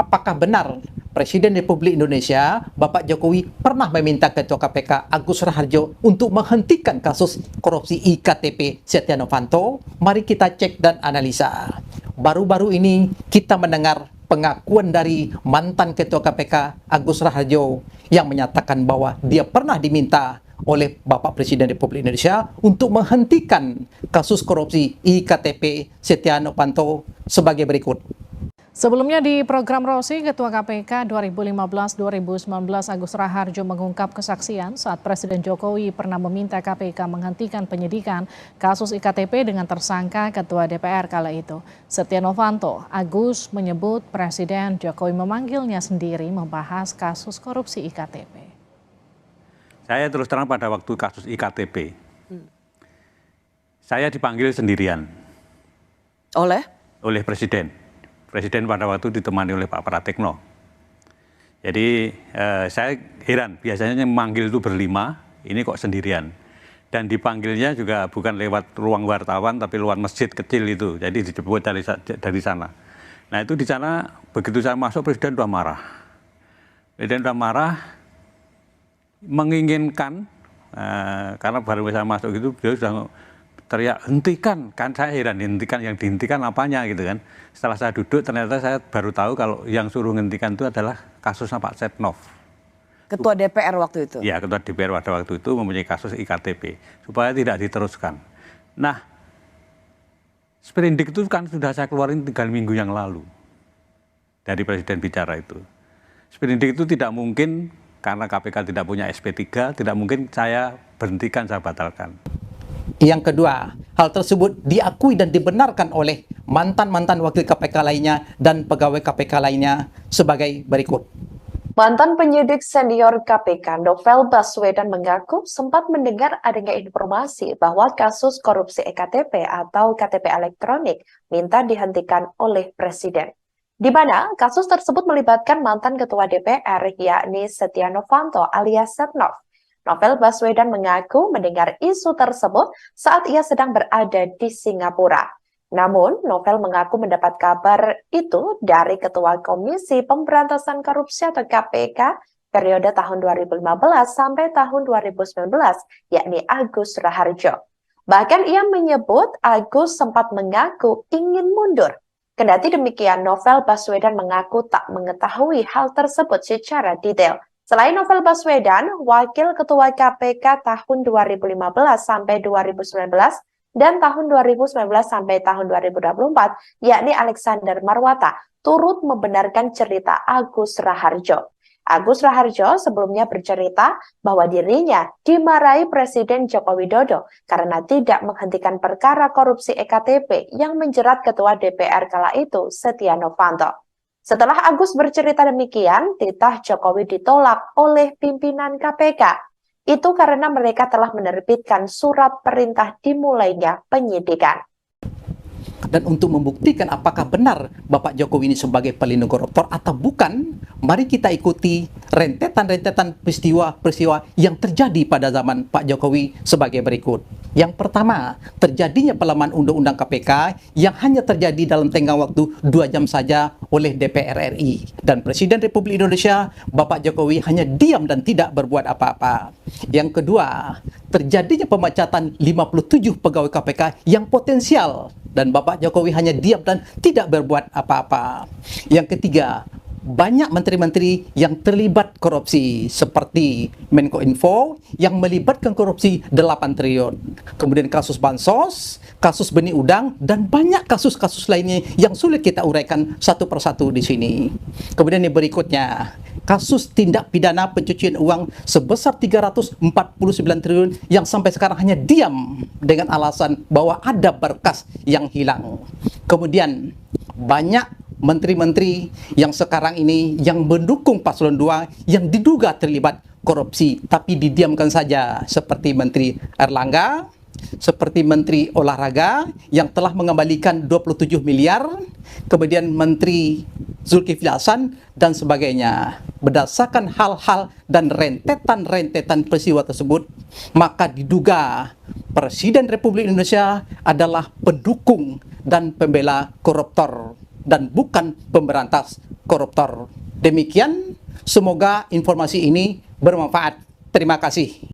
apakah benar Presiden Republik Indonesia, Bapak Jokowi, pernah meminta Ketua KPK Agus Raharjo untuk menghentikan kasus korupsi IKTP Setia Novanto? Mari kita cek dan analisa. Baru-baru ini kita mendengar pengakuan dari mantan Ketua KPK Agus Raharjo yang menyatakan bahwa dia pernah diminta oleh Bapak Presiden Republik Indonesia untuk menghentikan kasus korupsi IKTP Setia Novanto sebagai berikut. Sebelumnya di program Rosi, Ketua KPK 2015-2019 Agus Raharjo mengungkap kesaksian saat Presiden Jokowi pernah meminta KPK menghentikan penyidikan kasus IKTP dengan tersangka Ketua DPR kala itu, Setia Novanto. Agus menyebut Presiden Jokowi memanggilnya sendiri membahas kasus korupsi IKTP. Saya terus terang pada waktu kasus IKTP, saya dipanggil sendirian. Oleh Presiden. Presiden pada waktu ditemani oleh Pak Pratikno. Jadi saya heran, biasanya memanggil itu berlima, ini kok sendirian. Dan dipanggilnya juga bukan lewat ruang wartawan, tapi lewat masjid kecil itu. Jadi dijemput dari sana. Nah itu di sana, begitu saya masuk, Presiden sudah marah. Presiden sudah marah, menginginkan, karena baru saya masuk itu, beliau sudah teriak, hentikan, kan saya heran, hentikan, yang dihentikan apanya gitu kan. Setelah saya duduk, ternyata saya baru tahu kalau yang suruh hentikan itu adalah kasusnya Pak Setnov. Ketua DPR waktu itu? Ya, Ketua DPR pada waktu itu mempunyai kasus IKTP, supaya tidak diteruskan. Nah, sprindik itu kan sudah saya keluarin 3 minggu yang lalu, dari Presiden bicara itu. Sprindik itu tidak mungkin, karena KPK tidak punya SP3, tidak mungkin saya berhentikan, saya batalkan. Yang kedua, hal tersebut diakui dan dibenarkan oleh mantan-mantan wakil KPK lainnya dan pegawai KPK lainnya sebagai berikut. Mantan penyidik senior KPK Novel Baswedan mengaku sempat mendengar adanya informasi bahwa kasus korupsi EKTP atau KTP elektronik minta dihentikan oleh Presiden. Di mana kasus tersebut melibatkan mantan Ketua DPR yakni Setia Novanto alias Setnov. Novel Baswedan mengaku mendengar isu tersebut saat ia sedang berada di Singapura. Namun, Novel mengaku mendapat kabar itu dari Ketua Komisi Pemberantasan Korupsi atau KPK periode tahun 2015 sampai tahun 2019, yakni Agus Raharjo. Bahkan ia menyebut Agus sempat mengaku ingin mundur. Kendati demikian, Novel Baswedan mengaku tak mengetahui hal tersebut secara detail. Selain Novel Baswedan, Wakil Ketua KPK tahun 2015 sampai 2019 dan tahun 2019 sampai tahun 2024, yakni Alexander Marwata, turut membenarkan cerita Agus Raharjo. Agus Raharjo sebelumnya bercerita bahwa dirinya dimarahi Presiden Joko Widodo karena tidak menghentikan perkara korupsi EKTP yang menjerat Ketua DPR kala itu, Setia Novanto. Setelah Agus bercerita demikian, titah Jokowi ditolak oleh pimpinan KPK. Itu karena mereka telah menerbitkan surat perintah dimulainya penyidikan. Dan untuk membuktikan apakah benar Bapak Jokowi ini sebagai pelindung koruptor atau bukan, mari kita ikuti rentetan-rentetan peristiwa-peristiwa yang terjadi pada zaman Pak Jokowi sebagai berikut. Yang pertama, terjadinya pelemahan Undang-Undang KPK yang hanya terjadi dalam tenggang waktu 2 jam saja oleh DPR RI. Dan Presiden Republik Indonesia, Bapak Jokowi hanya diam dan tidak berbuat apa-apa. Yang kedua, terjadinya pemecatan 57 pegawai KPK yang potensial. Dan Bapak Jokowi hanya diam dan tidak berbuat apa-apa. Yang ketiga, banyak menteri-menteri yang terlibat korupsi seperti Menko Info yang melibatkan korupsi 8 triliun. Kemudian kasus bansos, kasus benih udang, dan banyak kasus-kasus lainnya yang sulit kita uraikan satu persatu di sini. Kemudian yang berikutnya, kasus tindak pidana pencucian uang sebesar 349 triliun yang sampai sekarang hanya diam dengan alasan bahwa ada berkas yang hilang. Kemudian banyak menteri-menteri yang sekarang ini yang mendukung paslon 2 yang diduga terlibat korupsi tapi didiamkan saja, seperti Menteri Erlangga, seperti Menteri Olahraga yang telah mengembalikan 27 miliar, kemudian Menteri Zulkifli Hasan dan sebagainya. Berdasarkan hal-hal dan rentetan-rentetan peristiwa tersebut, maka diduga Presiden Republik Indonesia adalah pendukung dan pembela koruptor dan bukan pemberantas koruptor. Demikian, semoga informasi ini bermanfaat. Terima kasih.